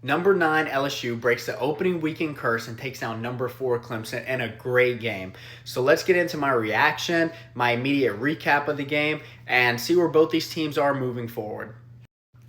Number 9 LSU breaks the opening weekend curse and takes down number 4 Clemson in a great game. So let's get into my reaction, my immediate recap of the game, and see where both these teams are moving forward.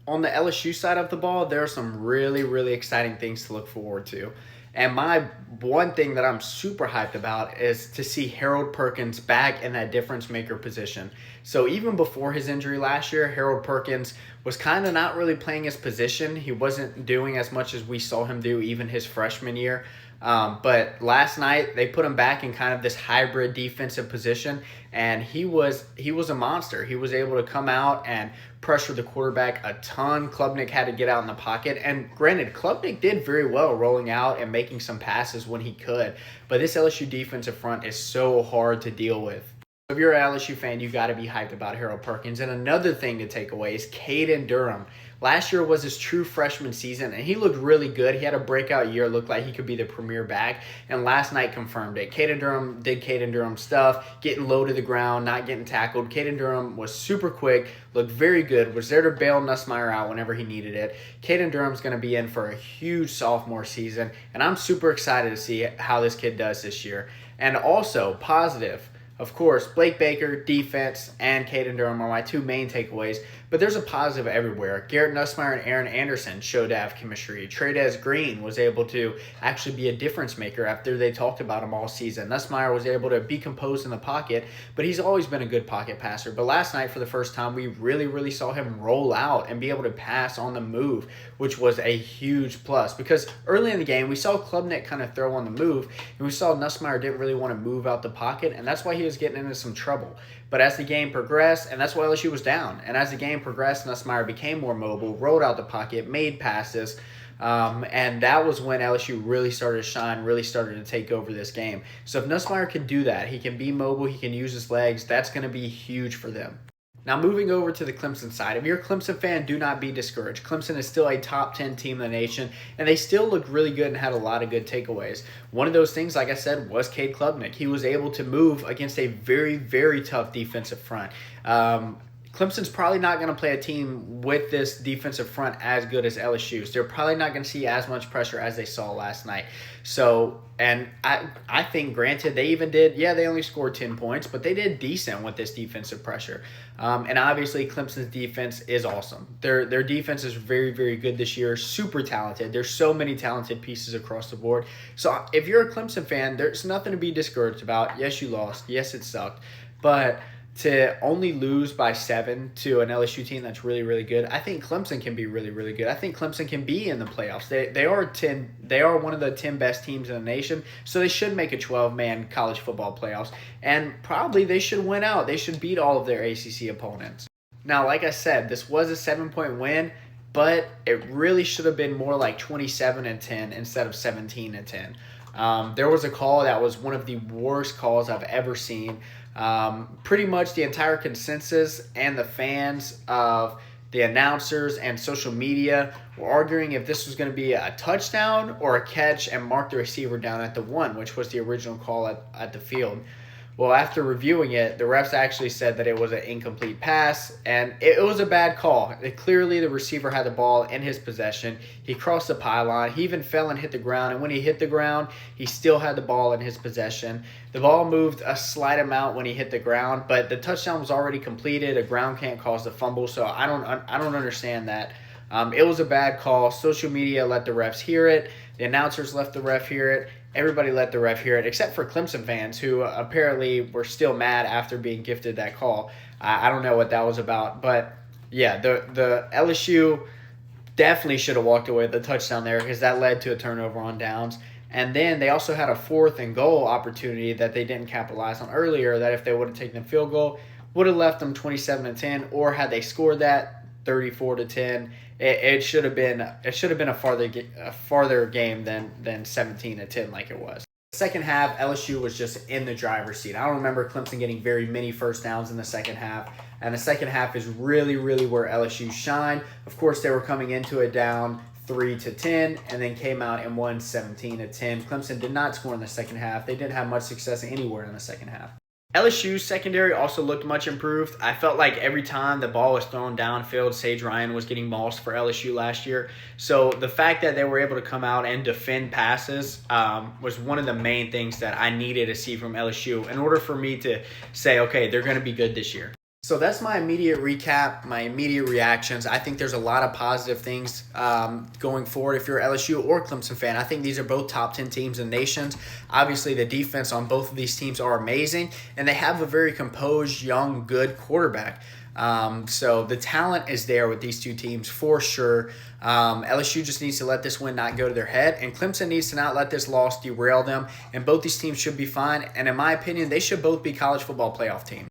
On the LSU side of the ball, there are some really exciting things to look forward to. And my one thing that I'm super hyped about is to see Harold Perkins back in that difference maker position. So even before his injury last year, Harold Perkins was kind of not really playing his position. He wasn't doing as much as we saw him do even his freshman year. But last night they put him back in kind of this hybrid defensive position, and he was a monster. He was able to come out and pressure the quarterback a ton. Klubnik had to get out in the pocket, and granted, Klubnik did very well rolling out and making some passes when he could. But this LSU defensive front is so hard to deal with. If you're an LSU fan, you got to be hyped about Harold Perkins. And another thing to take away is Caden Durham. Last year was his true freshman season, and he looked really good. He had a breakout year, looked like he could be the premier back, and last night confirmed it. Caden Durham did Caden Durham stuff, getting low to the ground, not getting tackled. Caden Durham was super quick, looked very good, was there to bail Nussmeier out whenever he needed it. Caden Durham's going to be in for a huge sophomore season, and I'm super excited to see how this kid does this year. And also, positive, of course, Blake Baker, defense, and Caden Durham are my two main takeaways, but there's a positive everywhere. Garrett Nussmeier and Aaron Anderson showed to have chemistry. Trey'Dez Green was able to actually be a difference maker after they talked about him all season. Nussmeier was able to be composed in the pocket, but he's always been a good pocket passer. But last night, for the first time, we really saw him roll out and be able to pass on the move, which was a huge plus. Because early in the game, we saw Klubnik kind of throw on the move, and we saw Nussmeier didn't really want to move out the pocket, and that's why he was getting into some trouble. But as the game progressed, and that's why LSU was down, and as the game progressed, Nussmeier became more mobile, rolled out the pocket, made passes, and that was when LSU really started to shine, really started to take over this game. So if Nussmeier can do that, he can be mobile, he can use his legs, that's going to be huge for them. Now, moving over to the Clemson side, if you're a Clemson fan, do not be discouraged. Clemson is still a top 10 team in the nation, and they still look really good and had a lot of good takeaways. One of those things, like I said, was Cade Klubnik. He was able to move against a very tough defensive front. Clemson's probably not going to play a team with this defensive front as good as LSU's. They're probably not going to see as much pressure as they saw last night. So, and I think, granted, they even did, they only scored 10 points, but they did decent with this defensive pressure. And obviously, Clemson's defense is awesome. Their defense is very good this year, super talented. There's so many talented pieces across the board. So if you're a Clemson fan, there's nothing to be discouraged about. Yes, you lost. Yes, it sucked. But to only lose by 7 to an LSU team that's really good, I think Clemson can be really good. I think Clemson can be in the playoffs. They are one of the 10 best teams in the nation, so they should make a 12-man college football playoffs, and probably they should win out. They should beat all of their ACC opponents. Now, like I said, this was a 7-point win, but it really should have been more like 27-10 instead of 17-10. There was a call that was one of the worst calls I've ever seen. Pretty much the entire consensus and the fans of the announcers and social media were arguing if this was going to be a touchdown or a catch and mark the receiver down at the 1, which was the original call at the field. Well, after reviewing it, the refs actually said that it was an incomplete pass, and it was a bad call. Clearly, the receiver had the ball in his possession. He crossed the pylon. He even fell and hit the ground, and when he hit the ground, he still had the ball in his possession. The ball moved a slight amount when he hit the ground, but the touchdown was already completed. A ground can't cause the fumble, so I don't understand that. It was a bad call. Social media let the refs hear it. The announcers let the ref hear it. Everybody let the ref hear it, except for Clemson fans, who apparently were still mad after being gifted that call. I don't know what that was about. But, yeah, the LSU definitely should have walked away with the touchdown there, because that led to a turnover on downs. And then they also had a 4th and goal opportunity that they didn't capitalize on earlier, that if they would have taken the field goal, would have left them 27-10, or had they scored that 34-10, it should have been a farther game than 17-10 like it was. The second half, LSU was just in the driver's seat. I don't remember Clemson getting very many first downs in the second half, and the second half is really where LSU shined. Of course, they were coming into it down 3-10, and then came out and won 17-10. Clemson did not score in the second half. They didn't have much success anywhere in the second half. LSU's secondary also looked much improved. I felt like every time the ball was thrown downfield, Sage Ryan was getting mossed for LSU last year. So the fact that they were able to come out and defend passes was one of the main things that I needed to see from LSU in order for me to say, okay, they're going to be good this year. So that's my immediate recap, my immediate reactions. I think there's a lot of positive things going forward if you're an LSU or Clemson fan. I think these are both top 10 teams in the nation. Obviously, the defense on both of these teams are amazing, and they have a very composed, young, good quarterback. So the talent is there with these two teams for sure. LSU just needs to let this win not go to their head, and Clemson needs to not let this loss derail them, and both these teams should be fine. And in my opinion, they should both be college football playoff teams.